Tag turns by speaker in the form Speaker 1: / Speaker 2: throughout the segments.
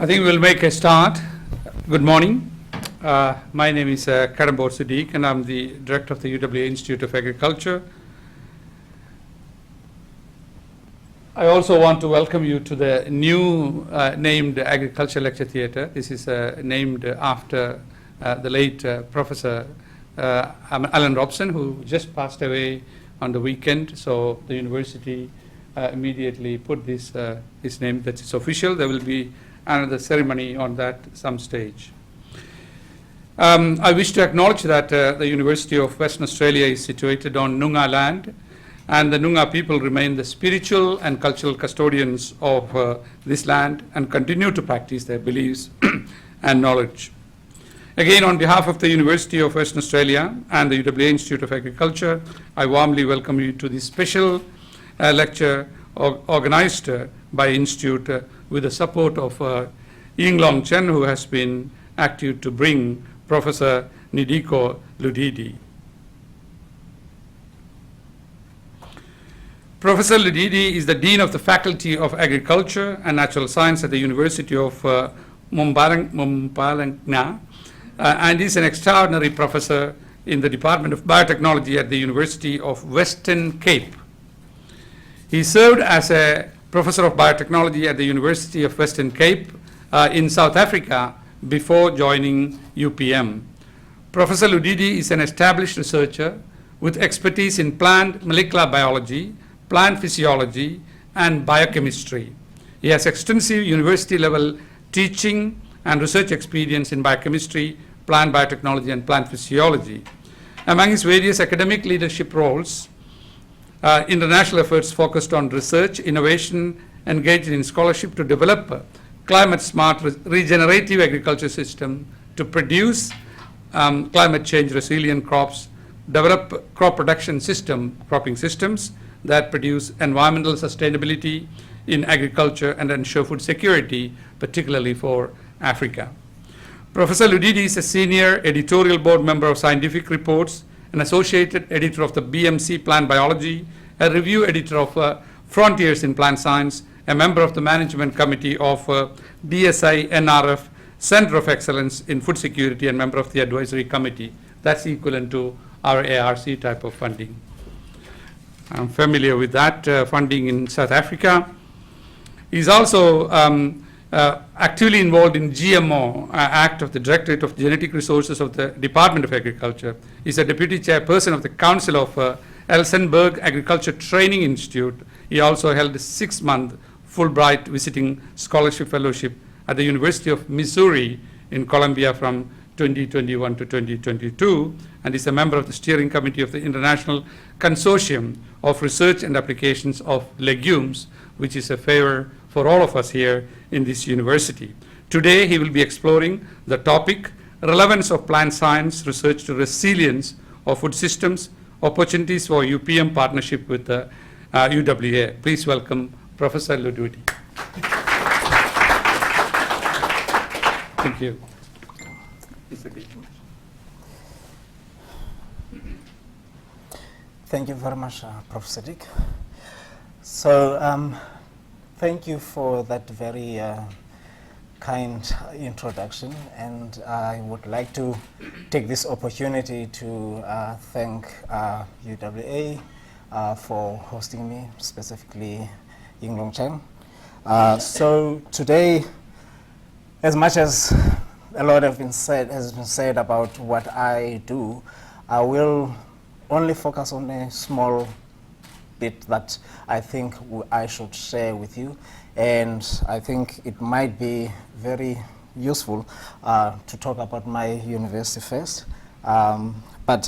Speaker 1: I think we'll make a start. Good morning. My name is Professor Siddiq, and I'm the director of the UWA Institute of Agriculture. I also want to welcome you to the new named Agriculture Lecture Theatre. This is named after the late Professor Alan Robson, who just passed away on the weekend. So the university immediately put this his name. That is official. There will be another ceremony on that some stage. I wish to acknowledge that the University of Western Australia is situated on Noongar land, and the Noongar people remain the spiritual and cultural custodians of this land and continue to practice their beliefs and knowledge. Again, on behalf of the University of Western Australia and the UWA Institute of Agriculture, I warmly welcome you to this special lecture organized by Institute with the support of Yinglong Chen, who has been active to bring Professor Ndiko Ludidi. Professor Ludidi is the Dean of the Faculty of Agriculture and Natural Science at the University of Mpumalanga, and is an extraordinary professor in the Department of Biotechnology at the University of Western Cape. He served as a Professor of Biotechnology at the University of Western Cape in South Africa before joining UPM. Professor Ludidi is an established researcher with expertise in plant molecular biology, plant physiology, and biochemistry. He has extensive university-level teaching and research experience in biochemistry, plant biotechnology, and plant physiology. Among his various academic leadership roles, international efforts focused on research, innovation, engaged in scholarship to develop a climate-smart regenerative agriculture system to produce climate change resilient crops, develop crop production cropping systems that produce environmental sustainability in agriculture and ensure food security, particularly for Africa. Professor Ludidi is a senior editorial board member of Scientific Reports, an associated editor of the BMC Plant Biology, a review editor of Frontiers in Plant Science, a member of the management committee of DSI NRF Center of Excellence in Food Security, and member of the advisory committee. That's equivalent to our ARC type of funding. I'm familiar with that funding in South Africa. He's also actively involved in GMO Act of the Directorate of Genetic Resources of the Department of Agriculture. He's a deputy chairperson of the Council of Elsenburg Agriculture Training Institute. He also held a 6-month Fulbright visiting scholarship fellowship at the University of Missouri in Columbia from 2021 to 2022, and is a member of the steering committee of the International Consortium of Research and Applications of Legumes, which is a favor for all of us here in this university. Today, he will be exploring the topic, relevance of plant science research to resilience of food systems, opportunities for UPM partnership with the UWA. Please welcome Professor Ludidi. Thank you.
Speaker 2: Thank you very much, Professor Dick. So, thank you for that very kind introduction, and I would like to take this opportunity to thank UWA for hosting me, specifically Yinglong Chen. So today, as much as a lot has been said about what I do, I will only focus on a small bit that I think I should share with you, and I think it might be very useful to talk about my university first. But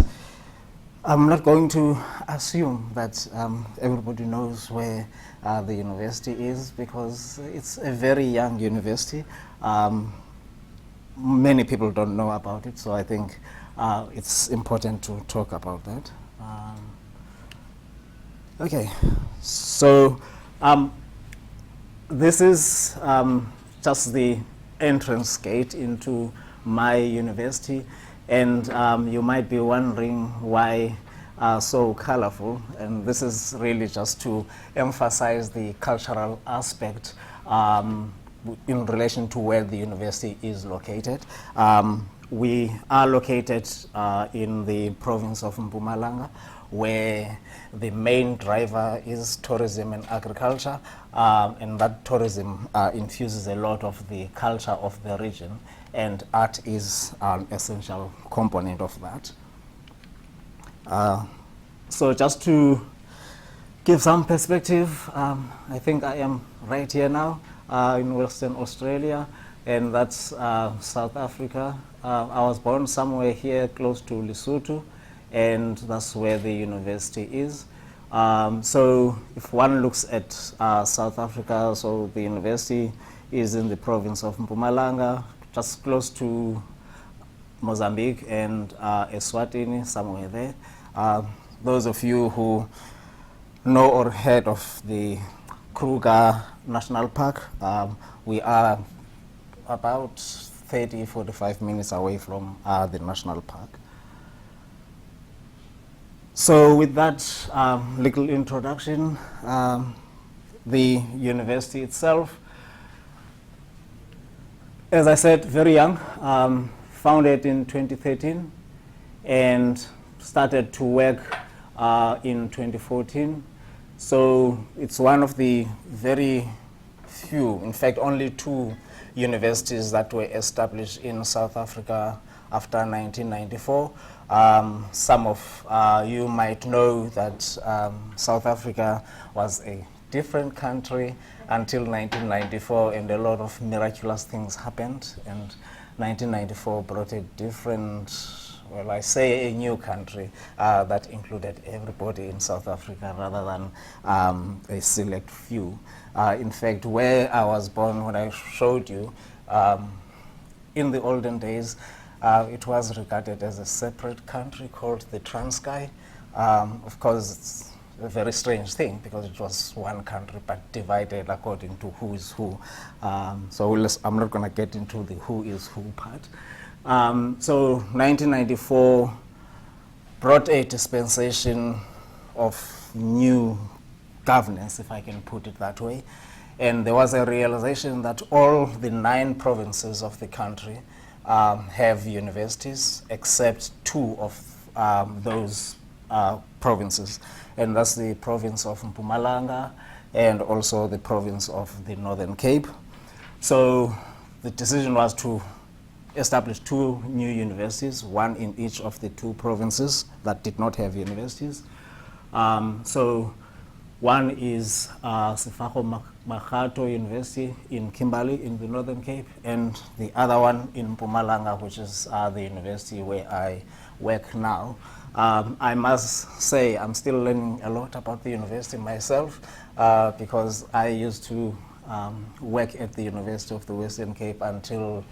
Speaker 2: I'm not going to assume that everybody knows where the university is, because it's a very young university. Many people don't know about it, so I think it's important to talk about that. Okay, so this is just the entrance gate into my university, and you might be wondering why so colorful, and this is really just to emphasize the cultural aspect in relation to where the university is located. We are located in the province of Mpumalanga, where the main driver is tourism and agriculture, and that tourism infuses a lot of the culture of the region, and art is an essential component of that. So just to give some perspective, I think I am right here now in Western Australia, and that's South Africa. I was born somewhere here close to Lesotho, and that's where the university is. So if one looks at South Africa, so the university is in the province of Mpumalanga, just close to Mozambique and Eswatini, somewhere there. Those of you who know or heard of the Kruger National Park, we are about 30-45 minutes away from the national park. So with that little introduction, the university itself, as I said, very young, founded in 2013 and started to work in 2014. So it's one of the very few, in fact only 2 universities that were established in South Africa after 1994. Some of you might know that South Africa was a different country until 1994, and a lot of miraculous things happened, and 1994 brought a different, well, I say a new country that included everybody in South Africa rather than a select few. In fact, where I was born, when I showed you, in the olden days, it was regarded as a separate country called the Transkei. Of course, it's a very strange thing because it was one country but divided according to who is who. So I'm not going to get into the who is who part. So 1994 brought a dispensation of new governance, if I can put it that way. And there was a realization that all the 9 provinces of the country have universities except 2 of those provinces. And that's the province of Mpumalanga and also the province of the Northern Cape. So the decision was to establish 2 new universities, one in each of the 2 provinces that did not have universities. So one is Sefako Makgato University in Kimberley in the Northern Cape, and the other one in Mpumalanga, which is the university where I work now. I must say I'm still learning a lot about the university myself because I used to work at the University of the Western Cape until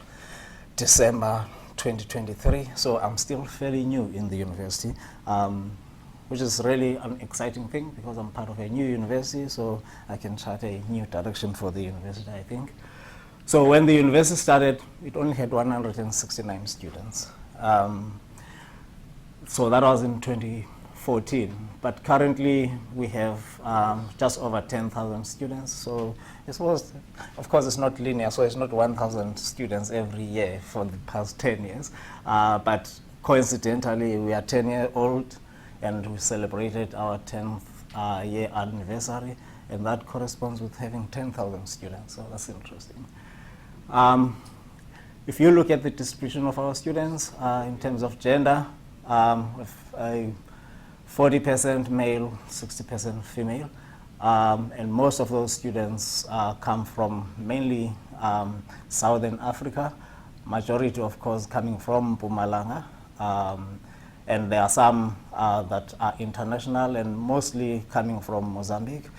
Speaker 2: December 2023, so I'm still fairly new in the university, which is really an exciting thing because I'm part of a new university, so I can chart a new direction for the university, I think. So when the university started, it only had 169 students. So that was in 2014, but currently we have just over 10,000 students. So it was, of course, it's not linear, so it's not 1,000 students every year for the past 10 years. But coincidentally, we are 10-year-old, and we celebrated our 10th year anniversary, and that corresponds with having 10,000 students. So that's interesting. If you look at the distribution of our students in terms of gender, with a 40% male, 60% female, and most of those students come from mainly Southern Africa, majority of course coming from Mpumalanga, and there are some that are international and mostly coming from Mozambique,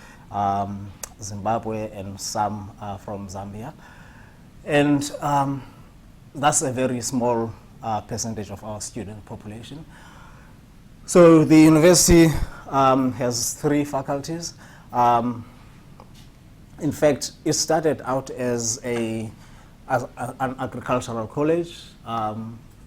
Speaker 2: Zimbabwe, and some from Zambia. And that's a very small percentage of our student population. So the university has 3 faculties. In fact, it started out as an agricultural college.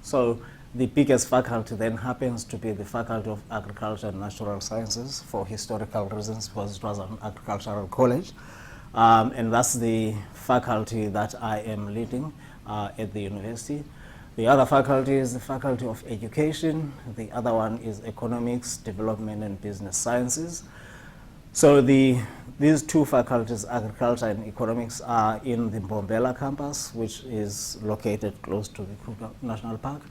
Speaker 2: So the biggest faculty then happens to be the Faculty of Agriculture and Natural Sciences for historical reasons, because it was an agricultural college. and that's the faculty that I am leading at the university. The other faculty is the Faculty of Education. The other one is Economics, Development and Business Sciences. So these two faculties, Agriculture and Economics, are in the Mbombela campus, which is located close to the Kruger National Park.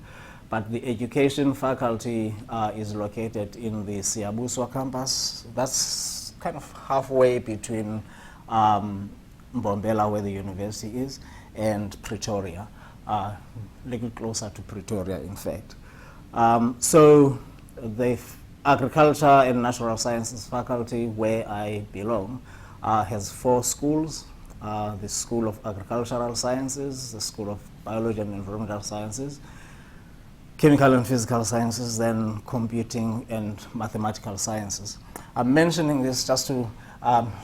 Speaker 2: But the Education faculty is located in the Siabuswa campus. That's kind of halfway between Mbombela, where the university is, and Pretoria. A little closer to Pretoria, in fact. So the Agriculture and Natural Sciences faculty, where I belong, has 4 schools. The School of Agricultural Sciences, the School of Biology and Environmental Sciences, Chemical and Physical Sciences, then Computing and Mathematical Sciences. I'm mentioning this just to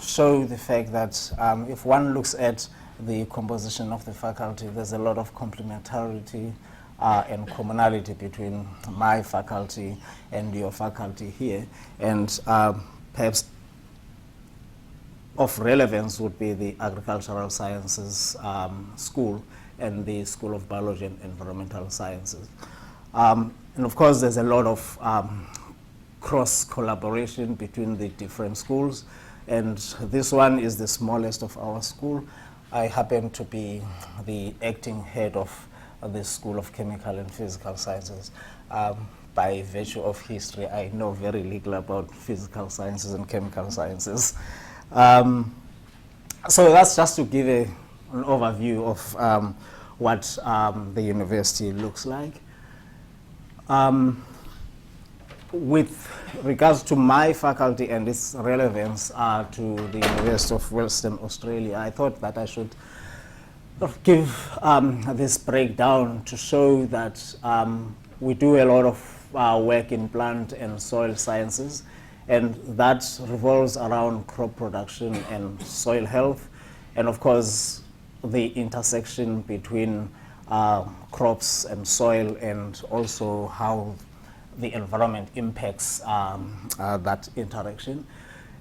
Speaker 2: show the fact that if one looks at the composition of the faculty, there's a lot of complementarity and commonality between my faculty and your faculty here. And perhaps of relevance would be the Agricultural Sciences School and the School of Biology and Environmental Sciences. And of course, there's a lot of cross collaboration between the different schools. And this one is the smallest of our school. I happen to be the acting head of the School of Chemical and Physical Sciences. By virtue of history, I know very little about physical sciences and chemical sciences. So that's just to give an overview of what the university looks like. With regards to my faculty and its relevance to the University of Western Australia, I thought that I should give this breakdown to show that we do a lot of work in plant and soil sciences, and that revolves around crop production and soil health, and of course the intersection between crops and soil, and also how the environment impacts that interaction.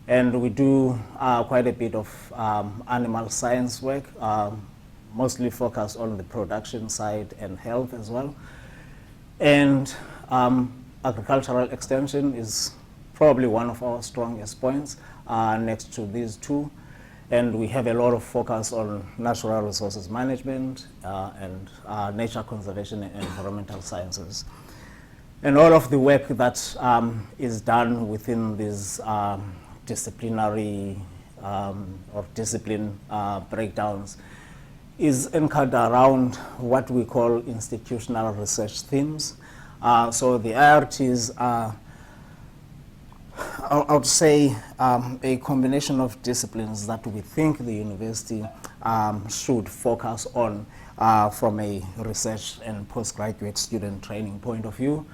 Speaker 2: And we do quite a bit of animal science work, mostly focused on the production side and health as well. And agricultural extension is probably one of our strongest points next to these two. And we have a lot of focus on natural resources management and nature conservation and environmental sciences. And all of the work that is done within these disciplinary or discipline breakdowns is anchored around what we call institutional research themes. So the IRTs are, I would say, a combination of disciplines that we think the university should focus on from a research and postgraduate student training point of view.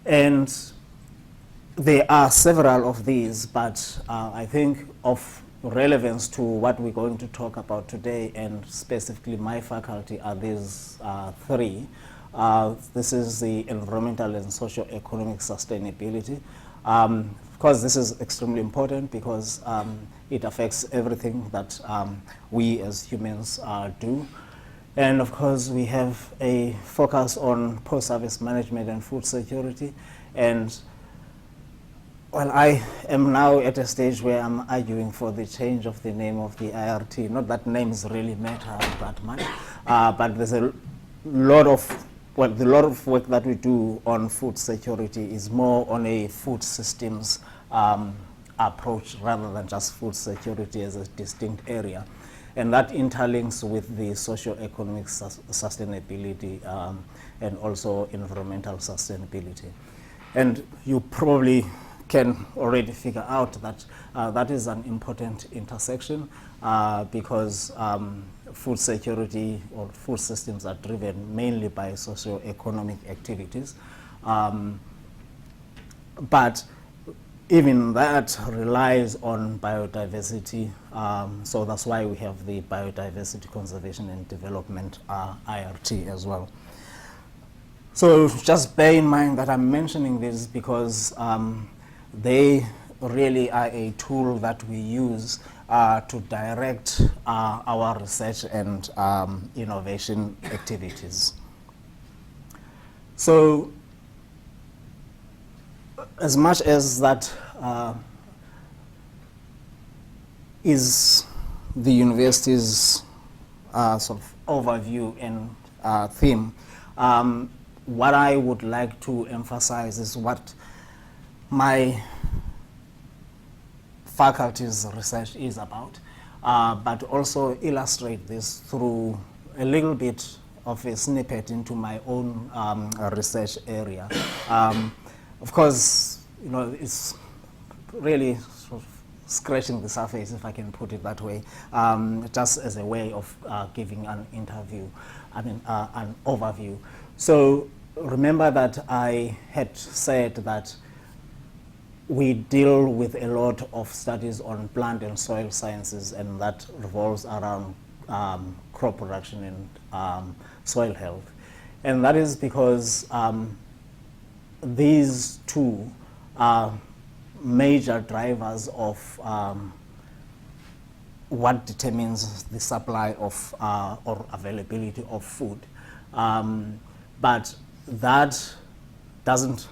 Speaker 2: And there are several of these, but I think of relevance to what we're going to talk about today, and specifically my faculty, are these 3. This is the environmental and socio-economic sustainability. Of course, this is extremely important because it affects everything that we as humans do. And of course, we have a focus on post-service management and food security. And well, I am now at a stage where I'm arguing for the change of the name of the IRT. Not that names really matter that much, but there's a lot of, well, the lot of work that we do on food security is more on a food systems approach rather than just food security as a distinct area. And that interlinks with the socio-economic sustainability and also environmental sustainability. And you probably can already figure out that that is an important intersection because food security or food systems are driven mainly by socio-economic activities. But even that relies on biodiversity, so that's why we have the Biodiversity Conservation and Development IRT as well. So just bear in mind that I'm mentioning this because they really are a tool that we use to direct our research and innovation activities. So, as much as that is the university's sort of overview and theme, what I would like to emphasize is what my faculty's research is about, but also illustrate this through a little bit of a snippet into my own research area. Of course, it's really sort of scratching the surface, if I can put it that way, just as a way of giving an an overview. So remember that I had said that we deal with a lot of studies on plant and soil sciences, and that revolves around crop production and soil health. And that is because these two are major drivers of what determines the supply of or availability of food. But that doesn't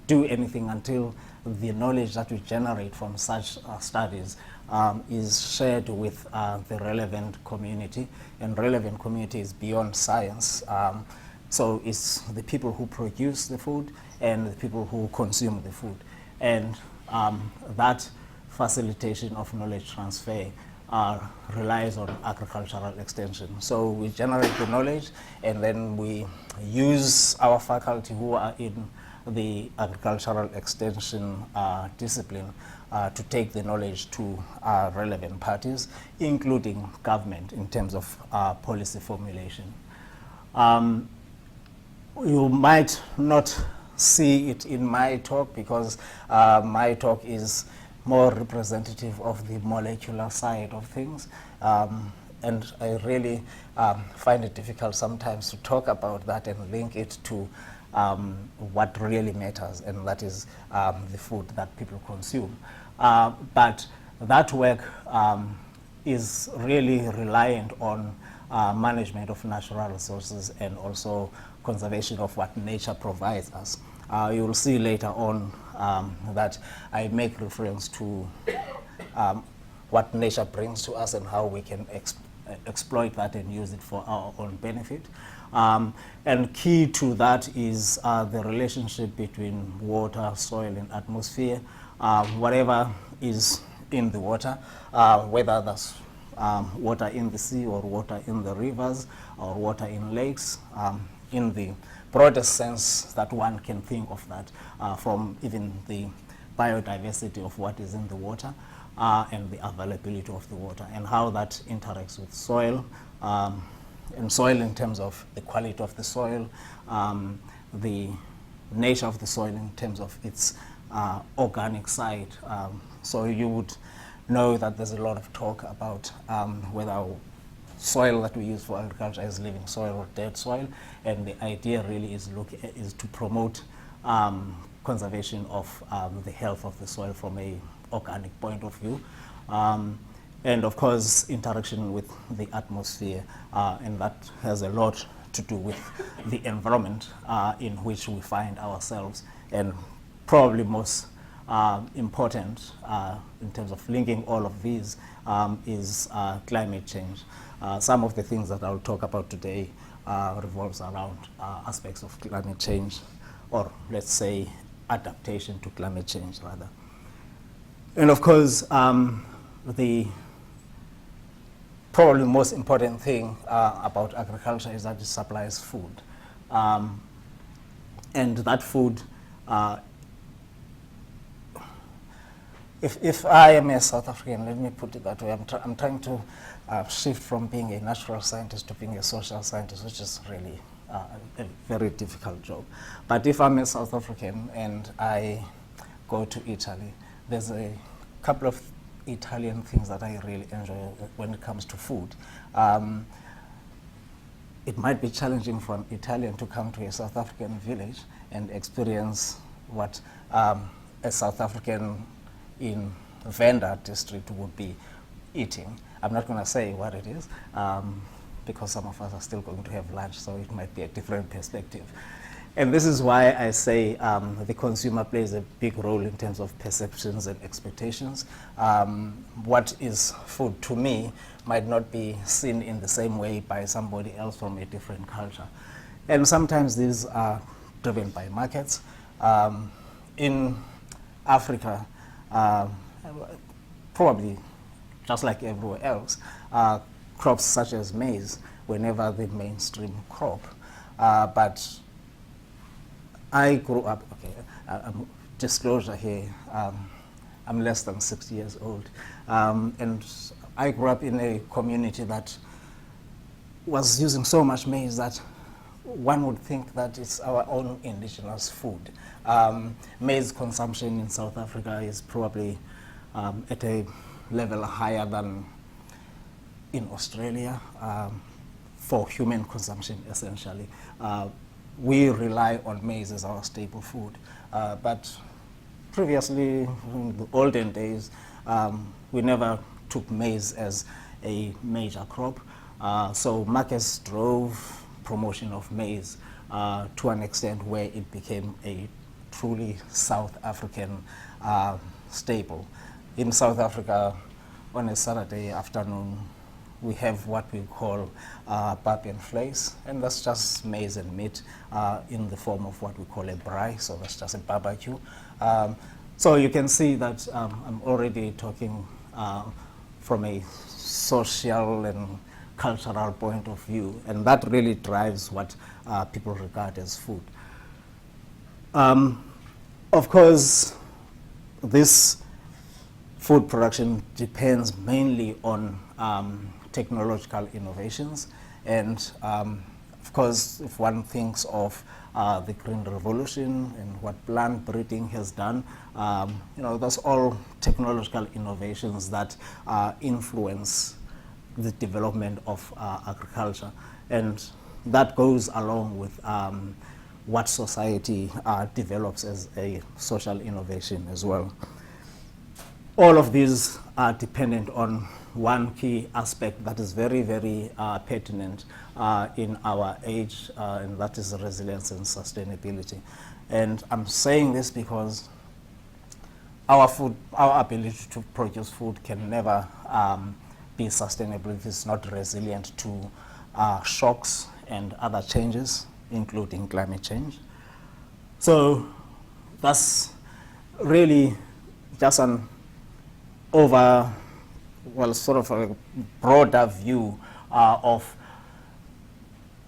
Speaker 2: do anything until the knowledge that we generate from such studies is shared with the relevant community, and relevant community is beyond science. So it's the people who produce the food and the people who consume the food. And that facilitation of knowledge transfer relies on agricultural extension. So we generate the knowledge, and then we use our faculty who are in the agricultural extension discipline to take the knowledge to relevant parties, including government, in terms of policy formulation. You might not see it in my talk because my talk is more representative of the molecular side of things, and I really find it difficult sometimes to talk about that and link it to what really matters, and that is the food that people consume. But that work is really reliant on management of natural resources and also conservation of what nature provides us. You will see later on that I make reference to what nature brings to us and how we can exploit that and use it for our own benefit. And key to that is the relationship between water, soil, and atmosphere. Whatever is in the water, whether that's water in the sea or water in the rivers or water in lakes, in the broadest sense that one can think of that, from even the biodiversity of what is in the water and the availability of the water, and how that interacts with soil, and soil in terms of the quality of the soil, the nature of the soil in terms of its organic side. So you would know that there's a lot of talk about whether soil that we use for agriculture is living soil or dead soil, and the idea really is to promote conservation of the health of the soil from a organic point of view, and of course interaction with the atmosphere, and that has a lot to do with the environment in which we find ourselves, and probably most important in terms of linking all of these is climate change. Some of the things that I'll talk about today revolves around aspects of climate change, or let's say adaptation to climate change rather. And of course, the probably most important thing about agriculture is that it supplies food. And that food, if I am a South African, let me put it that way, I'm trying to shift from being a natural scientist to being a social scientist, which is really a very difficult job. But if I'm a South African and I go to Italy, there's a couple of Italian things that I really enjoy when it comes to food. It might be challenging for an Italian to come to a South African village and experience what a South African in Venda district would be eating. I'm not going to say what it is because some of us are still going to have lunch, so it might be a different perspective. And this is why I say the consumer plays a big role in terms of perceptions and expectations. What is food to me might not be seen in the same way by somebody else from a different culture. And sometimes these are driven by markets. In Africa, probably just like everywhere else, crops such as maize were never the mainstream crop. But I grew up, disclosure here, I'm less than 60 years old. And I grew up in a community that was using so much maize that one would think that it's our own indigenous food. Maize consumption in South Africa is probably at a level higher than in Australia for human consumption, essentially. We rely on maize as our staple food. But previously, in the olden days, we never took maize as a major crop. So markets drove promotion of maize to an extent where it became a truly South African staple. In South Africa, on a Saturday afternoon, we have what we call pap and vleis, and that's just maize and meat in the form of what we call a braai, so that's just a barbecue. So you can see that I'm already talking from a social and cultural point of view, and that really drives what people regard as food. Of course, this food production depends mainly on technological innovations, and of course, if one thinks of the Green Revolution and what plant breeding has done, that's all technological innovations that influence the development of agriculture, and that goes along with what society develops as a social innovation as well. All of these are dependent on one key aspect that is very, very pertinent in our age, and that is resilience and sustainability. And I'm saying this because our ability to produce food can never be sustainable if it's not resilient to shocks and other changes, including climate change. So that's really just an sort of a broader view of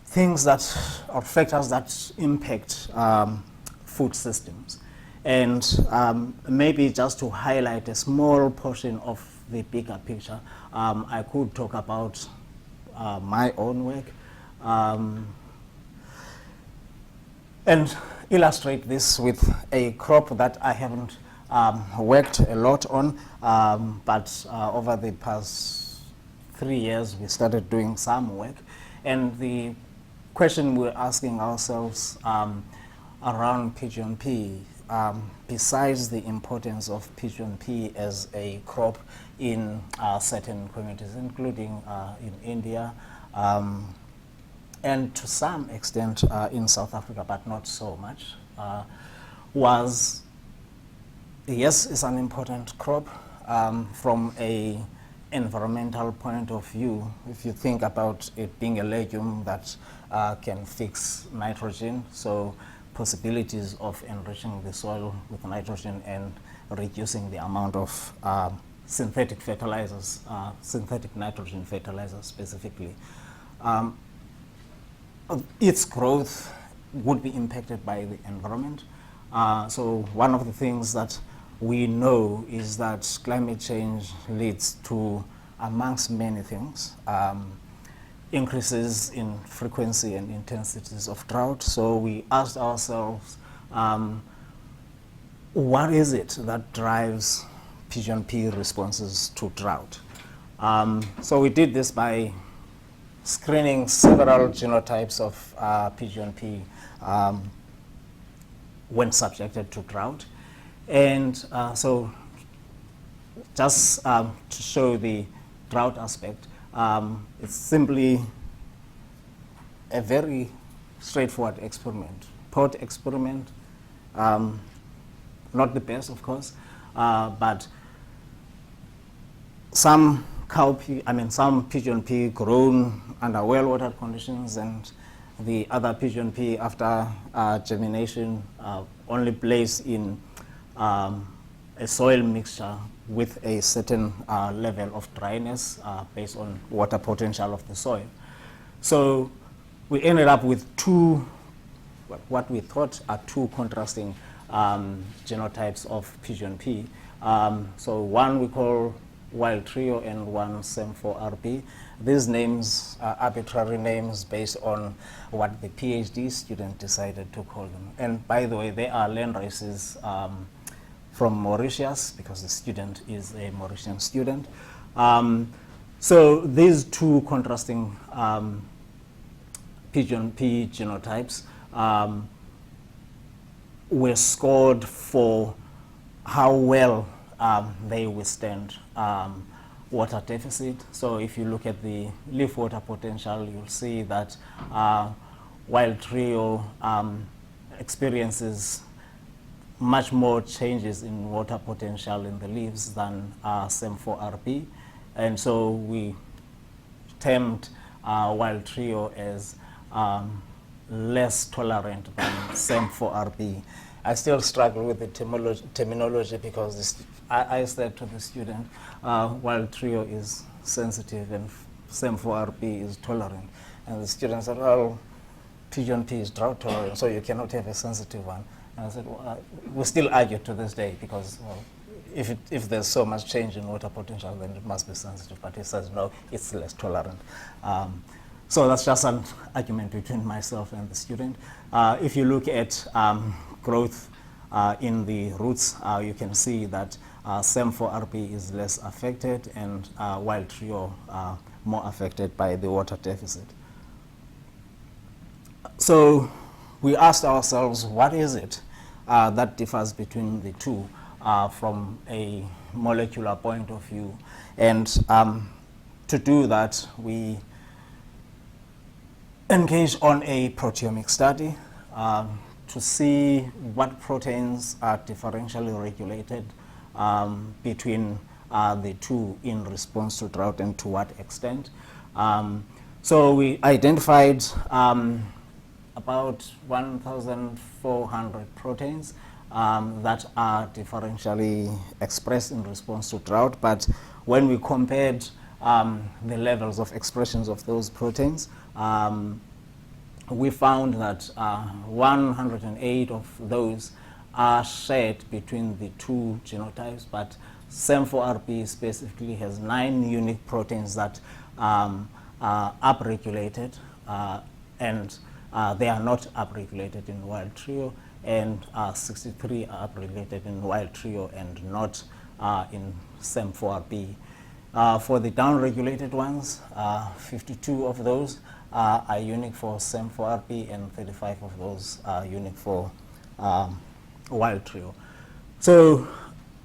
Speaker 2: things that, or factors that impact food systems. And maybe just to highlight a small portion of the bigger picture, I could talk about my own work and illustrate this with a crop that I haven't worked a lot on, but over the past 3 years we started doing some work, and the question we're asking ourselves around pigeon pea, besides the importance of pigeon pea as a crop in certain communities, including in India, and to some extent in South Africa, but not so much, was, yes, it's an important crop from a environmental point of view. If you think about it being a legume that can fix nitrogen, so possibilities of enriching the soil with nitrogen and reducing the amount of synthetic fertilizers, synthetic nitrogen fertilizers specifically. Its growth would be impacted by the environment. So one of the things that we know is that climate change leads to, amongst many things, increases in frequency and intensities of drought. So we asked ourselves, what is it that drives pigeon pea responses to drought? So we did this by screening several genotypes of pigeon pea when subjected to drought. And so just to show the drought aspect, it's simply a very straightforward experiment, pot experiment, not the best, of course, but some some pigeon pea grown under well-watered conditions, and the other pigeon pea after germination only placed in a soil mixture with a certain level of dryness based on water potential of the soil. So we ended up with two, what we thought are two contrasting genotypes of pigeon pea. So one we call wild trio and one SEM4RP. These names are arbitrary names based on what the PhD student decided to call them. And by the way, they are land races from Mauritius, because the student is a Mauritian student. So these two contrasting pigeon pea genotypes were scored for how well they withstand water deficit. So if you look at the leaf water potential, you'll see that wild trio experiences much more changes in water potential in the leaves than SEM4RP. And so we termed wild trio as less tolerant than SEM4RP. I still struggle with the terminology because I said to the student, wild trio is sensitive and SEM4RP is tolerant. And the student said, well, pigeon pea is drought tolerant, so you cannot have a sensitive one. And I said, well, we still argue to this day because, well, if there's so much change in water potential, then it must be sensitive. But he says, no, it's less tolerant. So that's just an argument between myself and the student. If you look at growth in the roots, you can see that SEM4RP is less affected and wild trio more affected by the water deficit. So we asked ourselves, what is it that differs between the two from a molecular point of view? And to do that, we engaged on a proteomic study to see what proteins are differentially regulated between the two in response to drought and to what extent. So we identified about 1,400 proteins that are differentially expressed in response to drought. But when we compared the levels of expressions of those proteins, we found that 108 of those are shared between the two genotypes, but SEM4RP specifically has 9 unique proteins that are upregulated, and they are not upregulated in wild trio, and 63 are upregulated in wild trio and not in SEM4RP. For the downregulated ones, 52 of those are unique for SEM4RP and 35 of those are unique for wild trio. So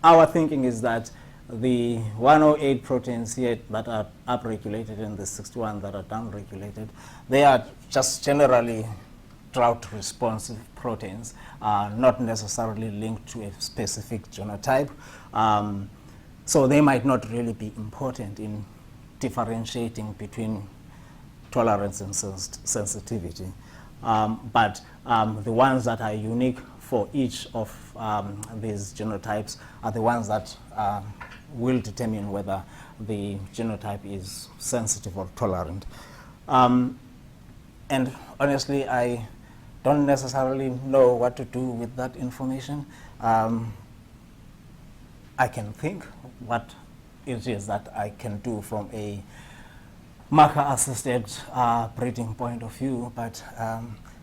Speaker 2: our thinking is that the 108 proteins here that are upregulated and the 61 that are downregulated, they are just generally drought responsive proteins, not necessarily linked to a specific genotype. So they might not really be important in differentiating between tolerance and sensitivity. But the ones that are unique for each of these genotypes are the ones that will determine whether the genotype is sensitive or tolerant. And honestly, I don't necessarily know what to do with that information. I can think what it is that I can do from a marker-assisted breeding point of view, but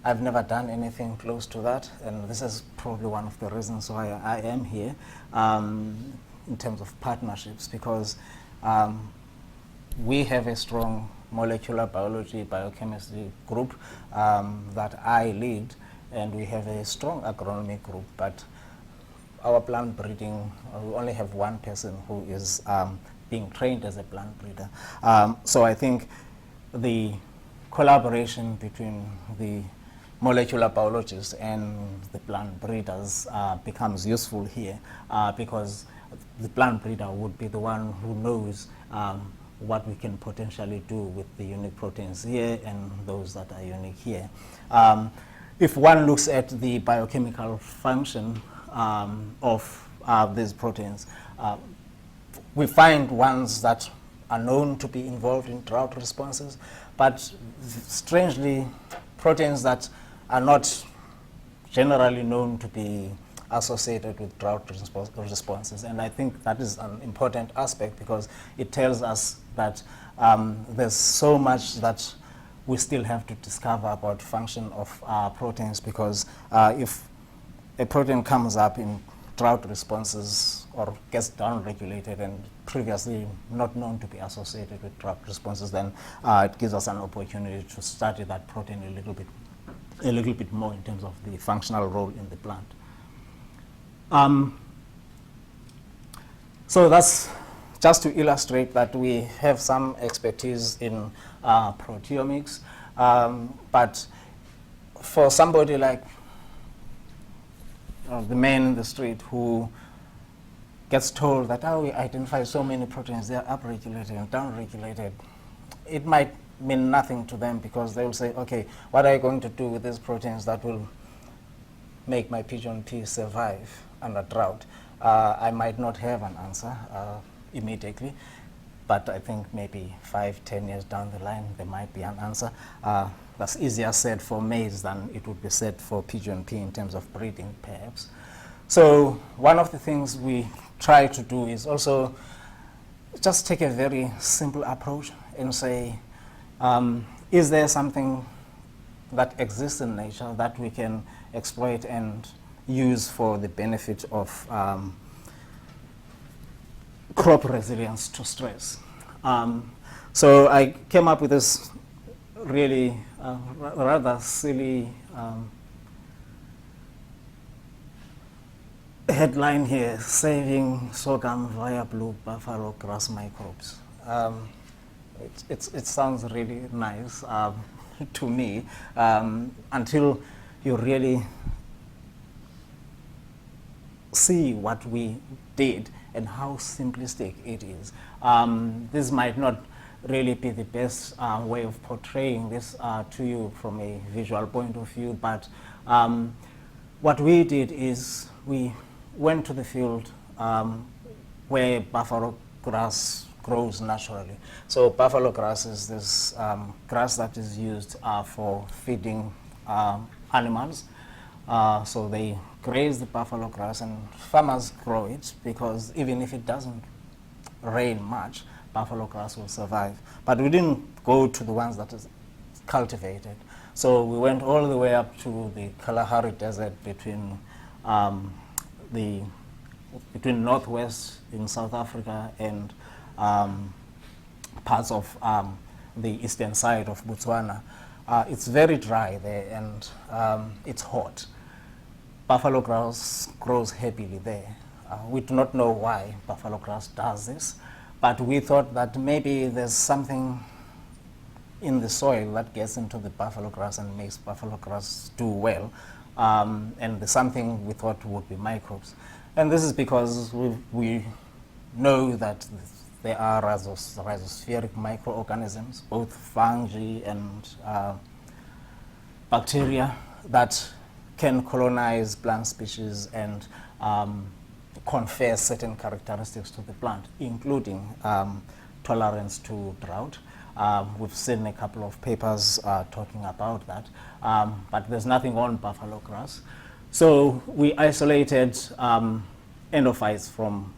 Speaker 2: I've never done anything close to that, and this is probably one of the reasons why I am here in terms of partnerships, because we have a strong molecular biology, biochemistry group that I lead, and we have a strong agronomy group, but our plant breeding, we only have one person who is being trained as a plant breeder. So I think the collaboration between the molecular biologists and the plant breeders becomes useful here because the plant breeder would be the one who knows what we can potentially do with the unique proteins here and those that are unique here. If one looks at the biochemical function of these proteins, we find ones that are known to be involved in drought responses, but strangely, proteins that are not generally known to be associated with drought responses. And I think that is an important aspect because it tells us that there's so much that we still have to discover about function of proteins, because if a protein comes up in drought responses or gets down-regulated and previously not known to be associated with drought responses, then it gives us an opportunity to study that protein a little bit more in terms of the functional role in the plant. So that's just to illustrate that we have some expertise in proteomics, but for somebody like the man in the street who gets told that, oh, we identify so many proteins, they are upregulated and downregulated, it might mean nothing to them, because they will say, okay, what are you going to do with these proteins that will make my pigeon pea survive under drought? I might not have an answer immediately, but I think maybe 5-10 years down the line, there might be an answer. That's easier said for maize than it would be said for pigeon pea in terms of breeding, perhaps. So one of the things we try to do is also just take a very simple approach and say, is there something that exists in nature that we can exploit and use for the benefit of crop resilience to stress? So I came up with this really rather silly headline here: saving sorghum via blue buffalo grass microbes. It sounds really nice to me until you really see what we did and how simplistic it is. This might not really be the best way of portraying this to you from a visual point of view, but what we did is we went to the field where buffalo grass grows naturally. So buffalo grass is this grass that is used for feeding animals. So they graze the buffalo grass, and farmers grow it because even if it doesn't rain much, buffalo grass will survive. But we didn't go to the ones that is cultivated. So we went all the way up to the Kalahari Desert between Northwest in South Africa and parts of the eastern side of Botswana. It's very dry there, and it's hot. Buffalo grass grows happily there. We do not know why buffalo grass does this, but we thought that maybe there's something in the soil that gets into the buffalo grass and makes buffalo grass do well, and there's something we thought would be microbes. And this is because we know that there are rhizospheric microorganisms, both fungi and bacteria, that can colonize plant species and confer certain characteristics to the plant, including tolerance to drought. We've seen a couple of papers talking about that, but there's nothing on buffalo grass. So we isolated endophytes from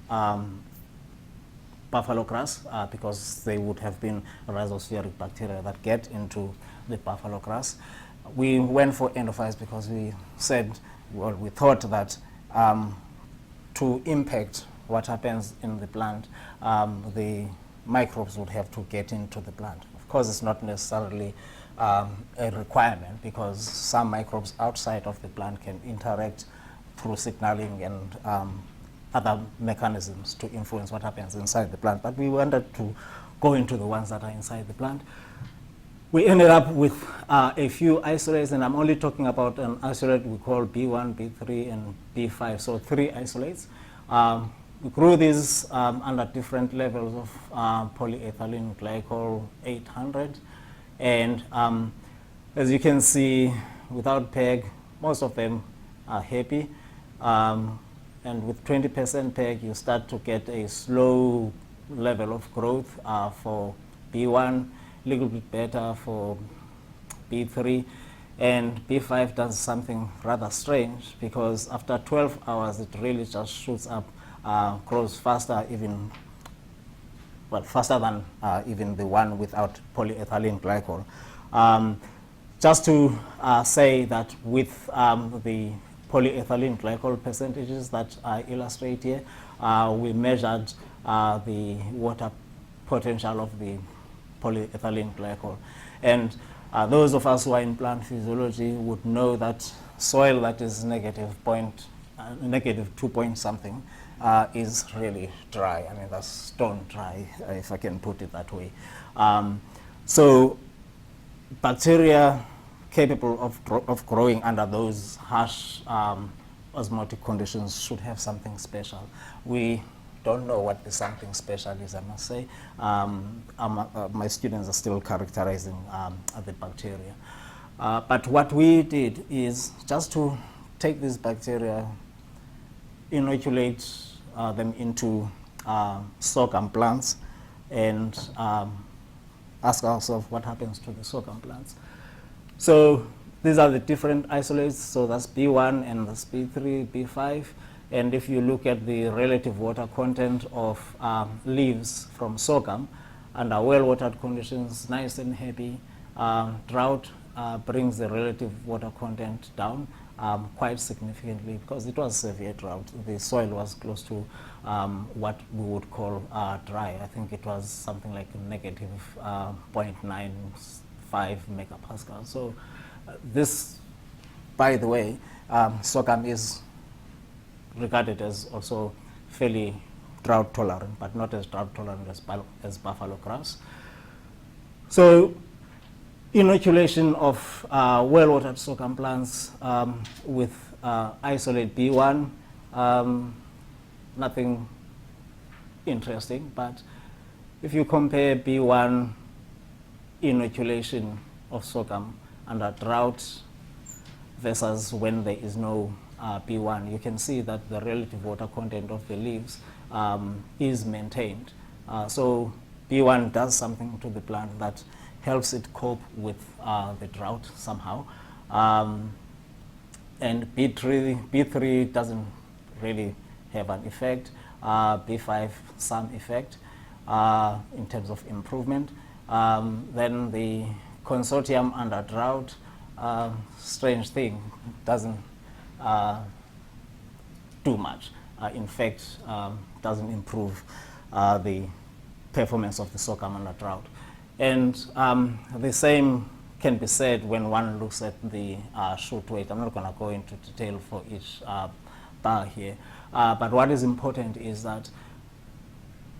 Speaker 2: buffalo grass because they would have been rhizospheric bacteria that get into the buffalo grass. We went for endophytes because we said, well, we thought that to impact what happens in the plant, the microbes would have to get into the plant. Of course, it's not necessarily a requirement, because some microbes outside of the plant can interact through signaling and other mechanisms to influence what happens inside the plant. But we wanted to go into the ones that are inside the plant. We ended up with a few isolates, and I'm only talking about an isolate we call B1, B3, and B5, so 3 isolates. We grew these under different levels of polyethylene glycol 800, and as you can see, without PEG, most of them are happy. And with 20% PEG, you start to get a slow level of growth for B1, a little bit better for B3, and B5 does something rather strange, because after 12 hours, it really just shoots up, grows faster, faster than even the one without polyethylene glycol. Just to say that with the polyethylene glycol percentages that I illustrate here, we measured the water potential of the polyethylene glycol. And those of us who are in plant physiology would know that soil that is negative 2 point something is really dry. I mean, that's stone dry, if I can put it that way. So bacteria capable of growing under those harsh osmotic conditions should have something special. We don't know what the something special is, I must say. My students are still characterizing the bacteria. But what we did is just to take these bacteria, inoculate them into sorghum plants, and ask ourselves what happens to the sorghum plants. So these are the different isolates. So that's B1 and that's B3, B5. And if you look at the relative water content of leaves from sorghum under well-watered conditions, nice and happy, drought brings the relative water content down quite significantly, because it was severe drought. The soil was close to what we would call dry. I think it was something like negative 0.95 megapascal. So this, by the way, sorghum is regarded as also fairly drought tolerant, but not as drought tolerant as buffalo grass. So inoculation of well-watered sorghum plants with isolate B1, nothing interesting, but if you compare B1 inoculation of sorghum under drought versus when there is no B1, you can see that the relative water content of the leaves is maintained. So B1 does something to the plant that helps it cope with the drought somehow. And B3 doesn't really have an effect. B5, some effect in terms of improvement. Then the consortium under drought, strange thing, doesn't do much. In fact, doesn't improve the performance of the sorghum under drought. And the same can be said when one looks at the shoot weight. I'm not going to go into detail for each bar here. But what is important is that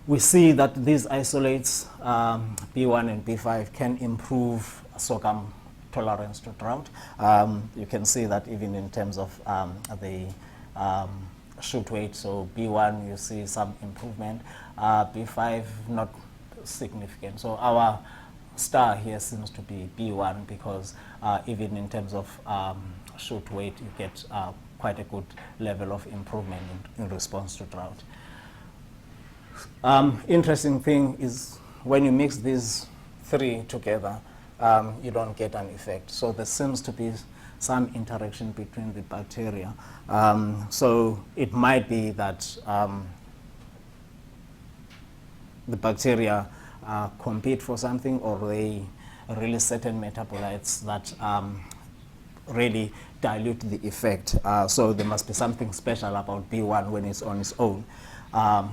Speaker 2: we see that these isolates, B1 and B5, can improve sorghum tolerance to drought. You can see that even in terms of the shoot weight. So B1, you see some improvement. B5, not significant. So our star here seems to be B1, because even in terms of shoot weight, you get quite a good level of improvement in response to drought. Interesting thing is when you mix these three together, you don't get an effect. So there seems to be some interaction between the bacteria. So it might be that the bacteria compete for something, or they release certain metabolites that really dilute the effect. So there must be something special about B1 when it's on its own.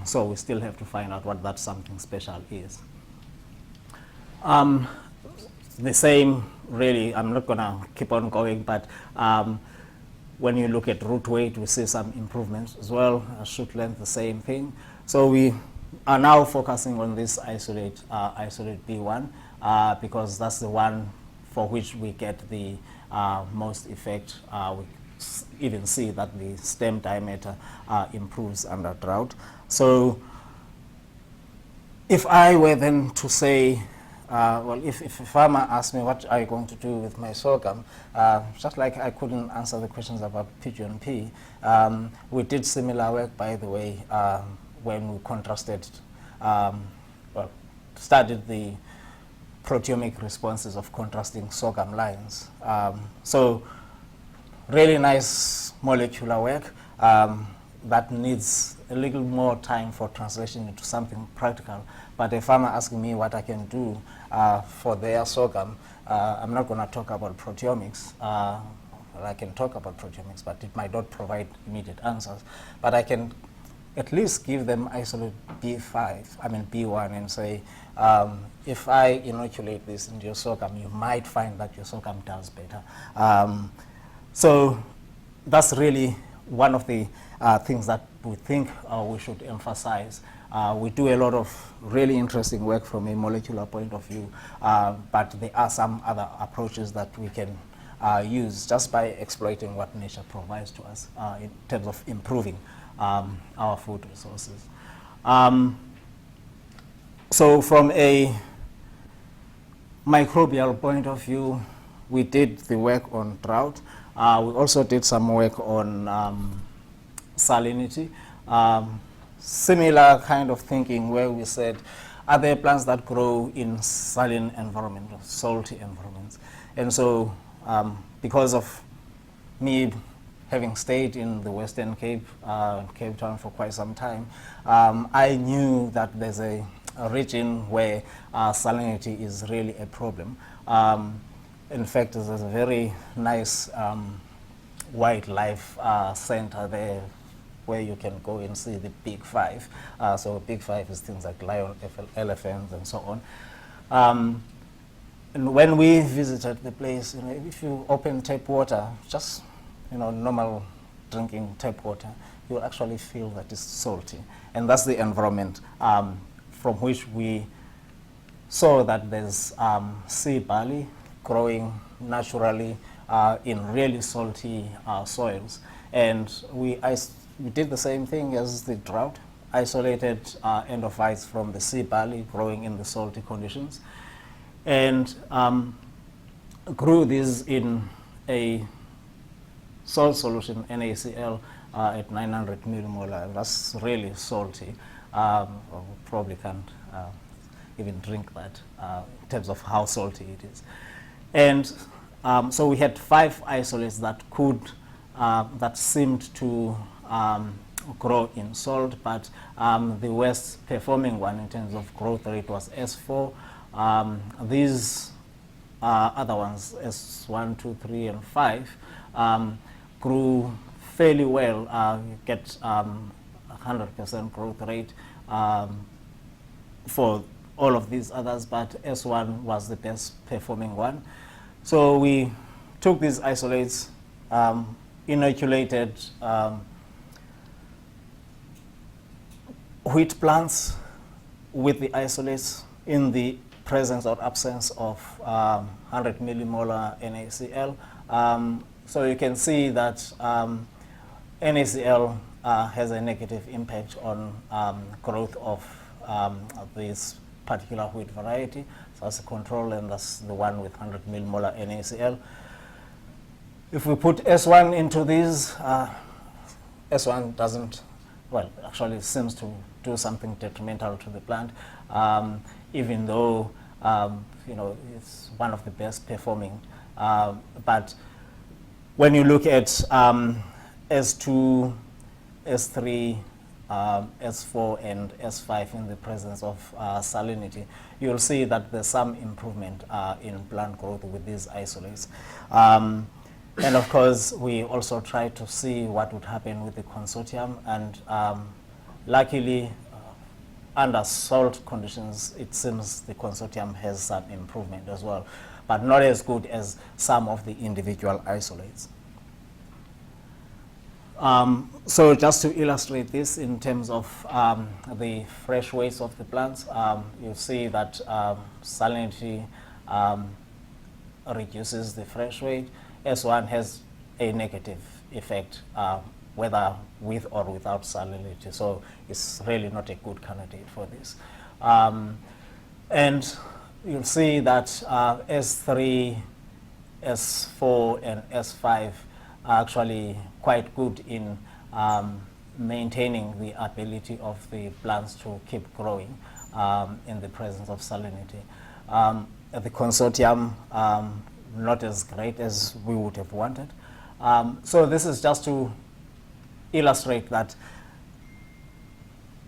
Speaker 2: So we still have to find out what that something special is. The same, really, I'm not going to keep on going, but when you look at root weight, we see some improvements as well. Shoot length, the same thing. So we are now focusing on this isolate B1 because that's the one for which we get the most effect. We even see that the stem diameter improves under drought. So if I were then to say, well, if a farmer asks me what are you going to do with my sorghum, just like I couldn't answer the questions about pigeon pea, we did similar work, by the way, when we contrasted, well, studied the proteomic responses of contrasting sorghum lines. So really nice molecular work that needs a little more time for translation into something practical. But a farmer asking me what I can do for their sorghum, I'm not going to talk about proteomics. I can talk about proteomics, but it might not provide immediate answers. But I can at least give them isolate B1 and say, if I inoculate this into your sorghum, you might find that your sorghum does better. So that's really one of the things that we think we should emphasize. We do a lot of really interesting work from a molecular point of view, but there are some other approaches that we can use just by exploiting what nature provides to us in terms of improving our food resources. So from a microbial point of view, we did the work on drought. We also did some work on salinity. Similar kind of thinking where we said, are there plants that grow in saline environment or salty environments? And so because of me having stayed in the Western Cape, Cape Town for quite some time, I knew that there's a region where salinity is really a problem. In fact, there's a very nice wildlife center there where you can go and see the big five. So big five is things like lion, elephants, and so on. And when we visited the place, if you open tap water, just normal drinking tap water, you'll actually feel that it's salty. And that's the environment from which we saw that there's sea barley growing naturally in really salty soils. And we did the same thing as the drought, isolated endophytes from the sea barley growing in the salty conditions, and grew these in a salt solution, NaCl, at 900 millimolar. That's really salty. Probably can't even drink that in terms of how salty it is. And so we had 5 isolates that that seemed to grow in salt, but the worst performing one in terms of growth rate was S4. These other ones, S1, 2, 3, and 5, grew fairly well. You get 100% growth rate for all of these others, but S1 was the best performing one. So we took these isolates, inoculated wheat plants with the isolates in the presence or absence of 100 millimolar NaCl. So you can see that NaCl has a negative impact on growth of this particular wheat variety. So that's the control, and that's the one with 100 millimolar NaCl. If we put S1 into these, S1 doesn't, well, actually seems to do something detrimental to the plant, even though it's one of the best performing. But when you look at S2, S3, S4, and S5 in the presence of salinity, you'll see that there's some improvement in plant growth with these isolates. And of course, we also tried to see what would happen with the consortium, and luckily, under salt conditions, it seems the consortium has some improvement as well, but not as good as some of the individual isolates. So just to illustrate this in terms of the fresh weights of the plants, you see that salinity reduces the fresh weight. S1 has a negative effect, whether with or without salinity. So it's really not a good candidate for this. And you'll see that S3, S4, and S5 are actually quite good in maintaining the ability of the plants to keep growing in the presence of salinity. The consortium, not as great as we would have wanted. So this is just to illustrate that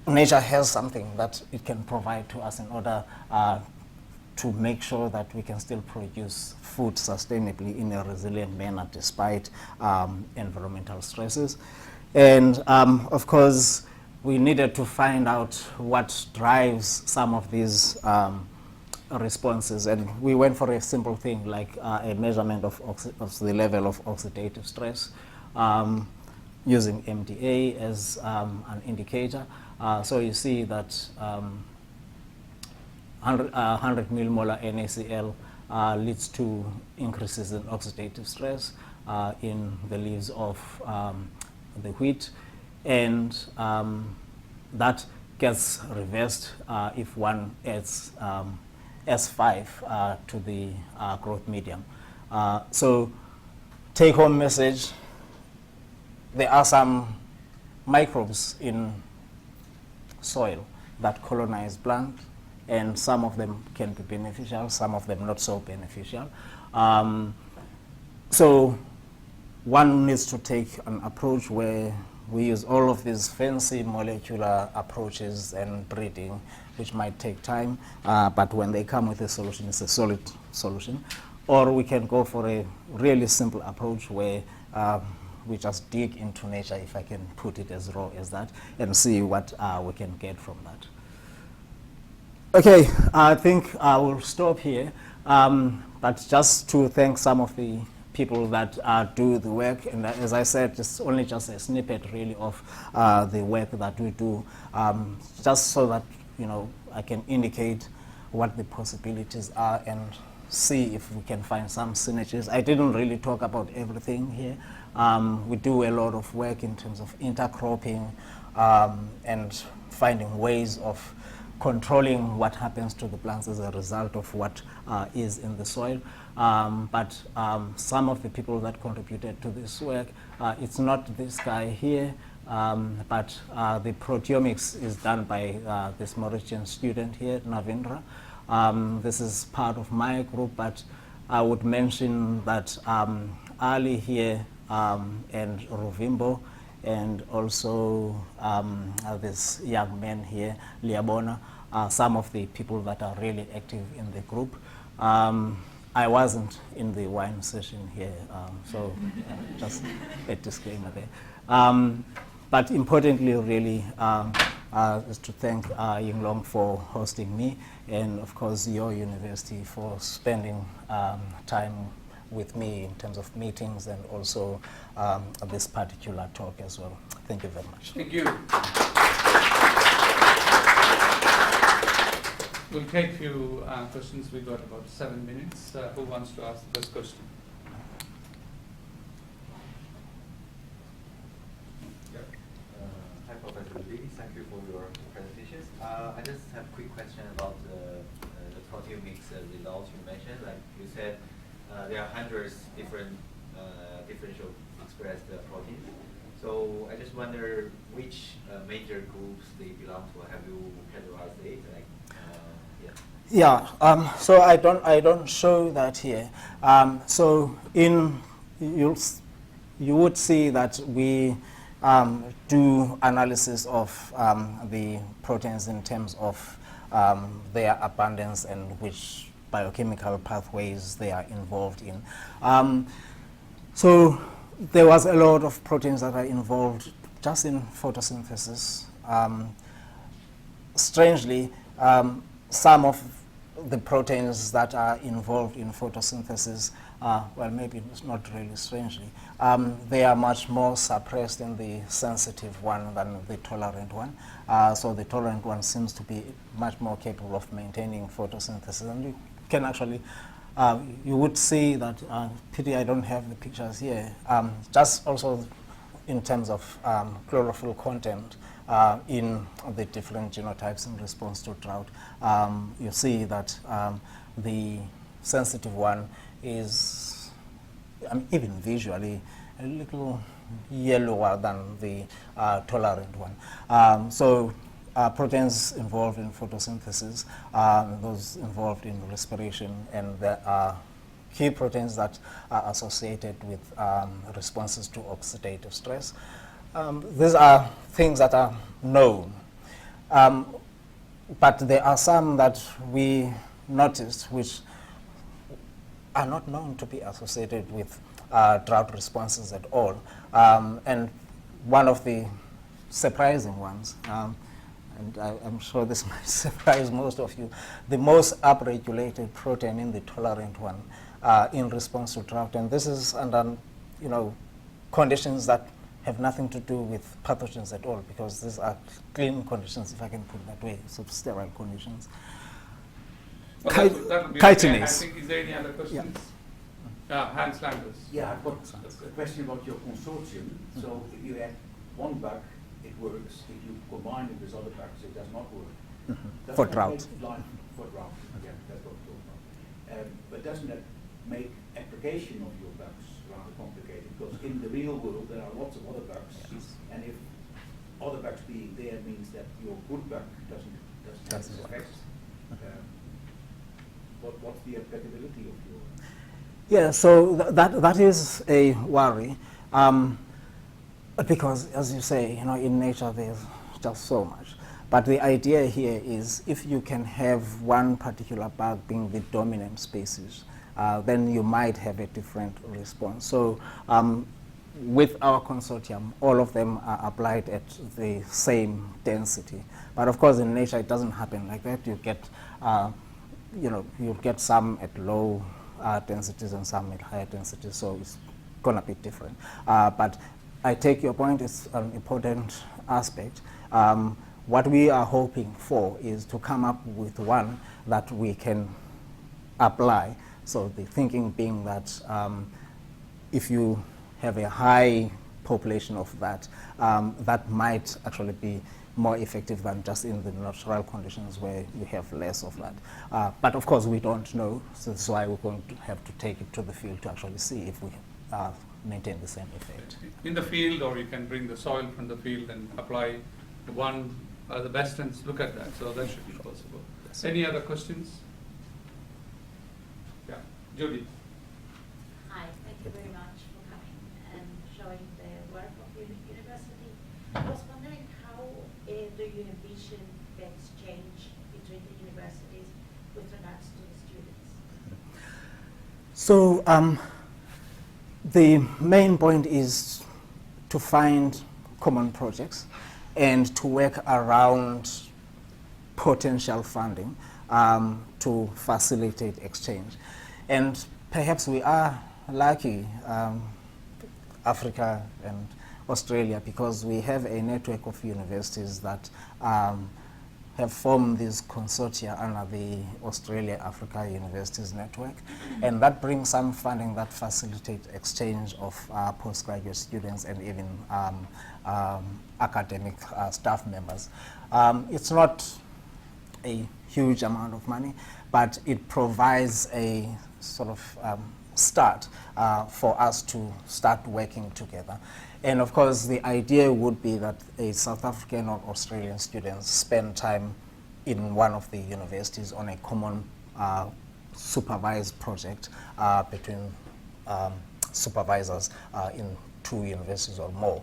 Speaker 2: nature has something that it can provide to us in order to make sure that we can still produce food sustainably in a resilient manner despite environmental stresses. And of course, we needed to find out what drives some of these responses, and we went for a simple thing like a measurement of the level of oxidative stress using MDA as an indicator. So you see that 100 millimolar NaCl leads to increases in oxidative stress in the leaves of the wheat, and that gets reversed if one adds S5 to the growth medium. So take home message, there are some microbes in soil that colonize plants, and some of them can be beneficial, some of them not so beneficial. So one needs to take an approach where we use all of these fancy molecular approaches and breeding, which might take time, but when they come with a solution, it's a solid solution. Or we can go for a really simple approach where we just dig into nature, if I can put it as raw as that, and see what we can get from that. Okay, I think I will stop here, but just to thank some of the people that do the work, and as I said, it's only just a snippet really of the work that we do, just so that I can indicate what the possibilities are and see if we can find some synergies. I didn't really talk about everything here. We do a lot of work in terms of intercropping and finding ways of controlling what happens to the plants as a result of what is in the soil. But some of the people that contributed to this work, it's not this guy here, but the proteomics is done by this Mauritian student here, Navindra. This is part of my group, but I would mention that Ali here and Rovimbo, and also this young man here, Liabona, are some of the people that are really active in the group. I wasn't in the wine session here, so just a disclaimer there. But importantly, really, is to thank Yinglong for hosting me, and of course your university for spending time with me in terms of meetings and also this particular talk as well. Thank you very much.
Speaker 1: Thank you. We'll take a few questions. We've got about 7 minutes. Who wants to ask the first question?
Speaker 3: Hi, Professor Ludidi. Thank you for your presentations. I just have a quick question about the proteomics results you mentioned. Like you said, there are hundreds different differential expressed proteins. So I just wonder which major groups they belong to. Have you categorized it? Like,
Speaker 2: yeah. So I don't show that here. So you would see that we do analysis of the proteins in terms of their abundance and which biochemical pathways they are involved in. So there was a lot of proteins that are involved just in photosynthesis. Strangely, some of the proteins that are involved in photosynthesis, well, maybe it's not really strangely, they are much more suppressed in the sensitive one than the tolerant one. So the tolerant one seems to be much more capable of maintaining photosynthesis. And you can actually, you would see that, pity I don't have the pictures here, just also in terms of chlorophyll content in the different genotypes in response to drought. You see that the sensitive one is, even visually, a little yellower than the tolerant one. So proteins involved in photosynthesis, those involved in respiration, and there are key proteins that are associated with responses to oxidative stress. These are things that are known, but there are some that we noticed which are not known to be associated with drought responses at all. And one of the surprising ones, and I'm sure this might surprise most of you, the most upregulated protein in the tolerant one in response to drought. And this is under, conditions that have nothing to do with pathogens at all, because these are clean conditions, if I can put it that way, so sterile conditions.
Speaker 1: Well, that would be okay. I
Speaker 2: Chitinase.
Speaker 1: think, is there any other questions? Hans Landers.
Speaker 4: Yeah, I've got a question about your consortium. So if you add one bug, it works. If you combine it with other bugs, it does not work. Doesn't
Speaker 2: For
Speaker 4: that
Speaker 2: drought.
Speaker 4: make life for drought? Yeah, that's what we're talking about. But doesn't that make application of your bugs rather complicated? Because in the real world, there are lots of other bugs, and if other bugs being there means that your good bug doesn't have this effect. What's the applicability of your?
Speaker 2: Yeah, so that is a worry, because as you say, in nature there's just so much. But the idea here is if you can have one particular bug being the dominant species, then you might have a different response. So with our consortium, all of them are applied at the same density. But of course in nature it doesn't happen like that. You get you get some at low densities and some at higher densities, so it's going to be different. But I take your point, it's an important aspect. What we are hoping for is to come up with one that we can apply. So the thinking being that if you have a high population of that, that might actually be more effective than just in the natural conditions where you have less of that. But of course we don't know, so that's why we're going to have to take it to the field to actually see if we maintain the same effect.
Speaker 1: In the field, or you can bring the soil from the field and apply the one, the best, and look at that. So that should be possible.
Speaker 2: Yes.
Speaker 1: Any other questions? Yeah, Judy.
Speaker 5: Hi, thank you very much for coming and showing the work of your university. I was wondering how do you envision the exchange between the universities with regards to the students?
Speaker 2: So the main point is to find common projects and to work around potential funding to facilitate exchange. And perhaps we are lucky, Africa and Australia, because we have a network of universities that have formed this consortia under the Australia-Africa Universities Network. And that brings some funding that facilitates exchange of postgraduate students and even academic staff members. It's not a huge amount of money, but it provides a sort of start for us to start working together. And of course, the idea would be that a South African or Australian students spend time in one of the universities on a common supervised project between supervisors in 2 universities or more.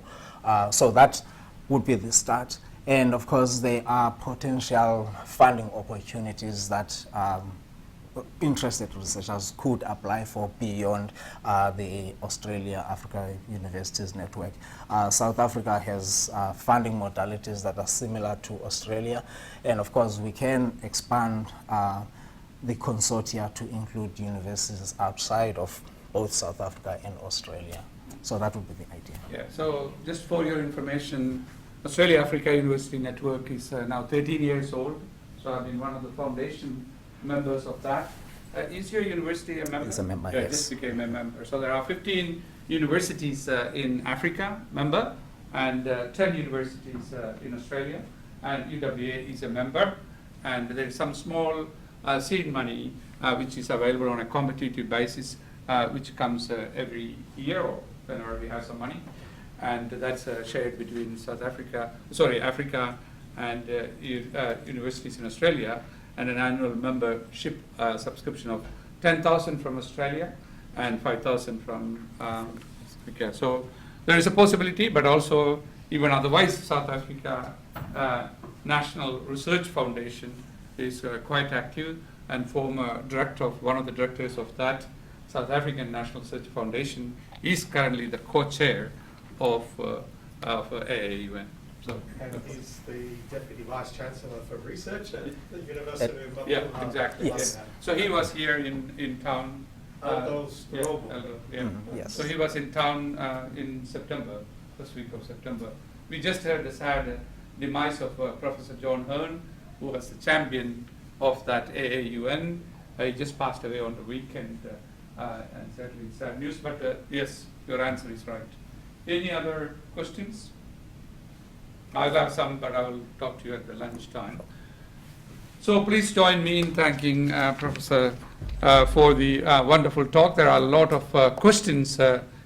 Speaker 2: So that would be the start. And of course, there are potential funding opportunities that interested researchers could apply for beyond the Australia-Africa Universities Network. South Africa has funding modalities that are similar to Australia, and of course we can expand the consortia to include universities outside of both South Africa and Australia. So that would be the idea.
Speaker 1: Yeah, so just for your information, Australia Africa University Network is now 13 years old. So I've been one of the foundation members of that. Is your university a member?
Speaker 2: It's a member,
Speaker 1: Yeah,
Speaker 2: yes.
Speaker 1: just became a member. So there are 15 universities in Africa, member, and 10 universities in Australia, and UWA is a member. And there is some small seed money which is available on a competitive basis, which comes every year or whenever we have some money. And that's shared between Africa and universities in Australia, and an annual membership subscription of 10,000 from Australia and 5,000 from Africa. So there is a possibility, but also even otherwise, South Africa National Research Foundation is quite active, and former director of one of the directors of that South African National Research Foundation is currently the co-chair of AAUN. So,
Speaker 6: And he's the Deputy Vice Chancellor for Research at the University of Mpumalanga.
Speaker 1: yeah, exactly.
Speaker 2: Yes.
Speaker 1: Yeah. So he was here in town.
Speaker 6: Aldo's
Speaker 1: Yeah,
Speaker 6: Global.
Speaker 1: Aldo, yeah.
Speaker 2: Yes.
Speaker 1: So he was in town in September, first week of September. We just heard the sad demise of Professor John Hearn, who was the champion of that AAUN. He just passed away on the weekend, and certainly sad news. But yes, your answer is right. Any other questions? I'll have some, but I will talk to you at the lunchtime. So please join me in thanking Professor for the wonderful talk. There are a lot of questions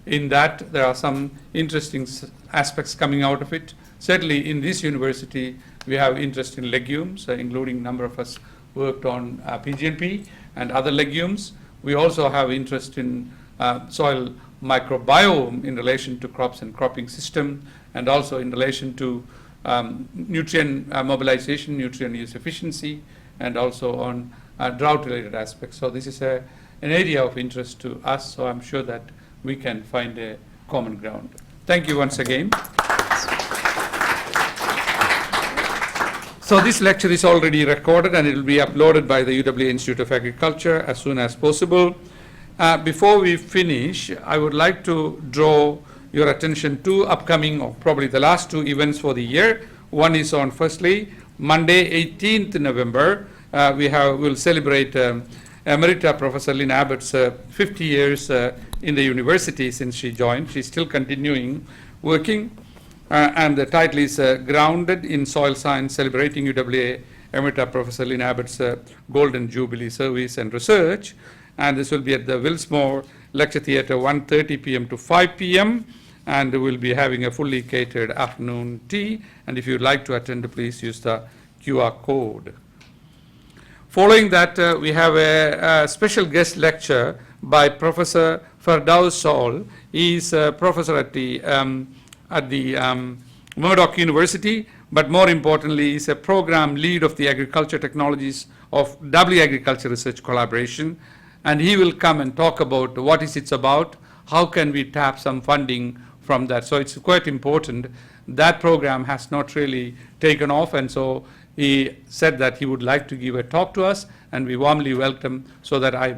Speaker 1: in that. There are some interesting aspects coming out of it. Certainly in this university, we have interest in legumes, including a number of us worked on PGNP and other legumes. We also have interest in soil microbiome in relation to crops and cropping system, and also in relation to nutrient mobilization, nutrient use efficiency, and also on drought-related aspects. So this is an area of interest to us, so I'm sure that we can find a common ground. Thank you once again. So this lecture is already recorded and it will be uploaded by the UWA Institute of Agriculture as soon as possible. Before we finish, I would like to draw your attention to upcoming, or probably the last two events for the year. One is on, firstly, Monday, 18th November. We'll celebrate Emerita Professor Lynn Abbott's 50 years in the university since she joined. She's still continuing working. And the title is Grounded in Soil Science, Celebrating UWA Emerita Professor Lynn Abbott's Golden Jubilee Service and Research. And this will be at the Wilsmore Lecture Theatre, 1:30 p.m. to 5 p.m. And we'll be having a fully catered afternoon tea. And if you'd like to attend, please use the QR code. Following that, we have a special guest lecture by Professor Ferdaus Saul. He is a professor at the Murdoch University, but more importantly, is a program lead of the agriculture technologies of W Agriculture Research Collaboration. And he will come and talk about what is it's about, how can we tap some funding from that. So it's quite important. That program has not really taken off, and so he said that he would like to give a talk to us, and we warmly welcome, so that I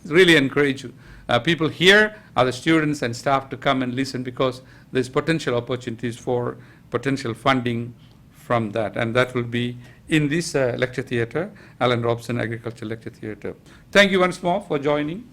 Speaker 1: really encourage you. People here are the students and staff to come and listen, because there's potential opportunities for potential funding from that, and that will be in this lecture theatre, Alan Robson Agriculture Lecture Theatre. Thank you once more for joining.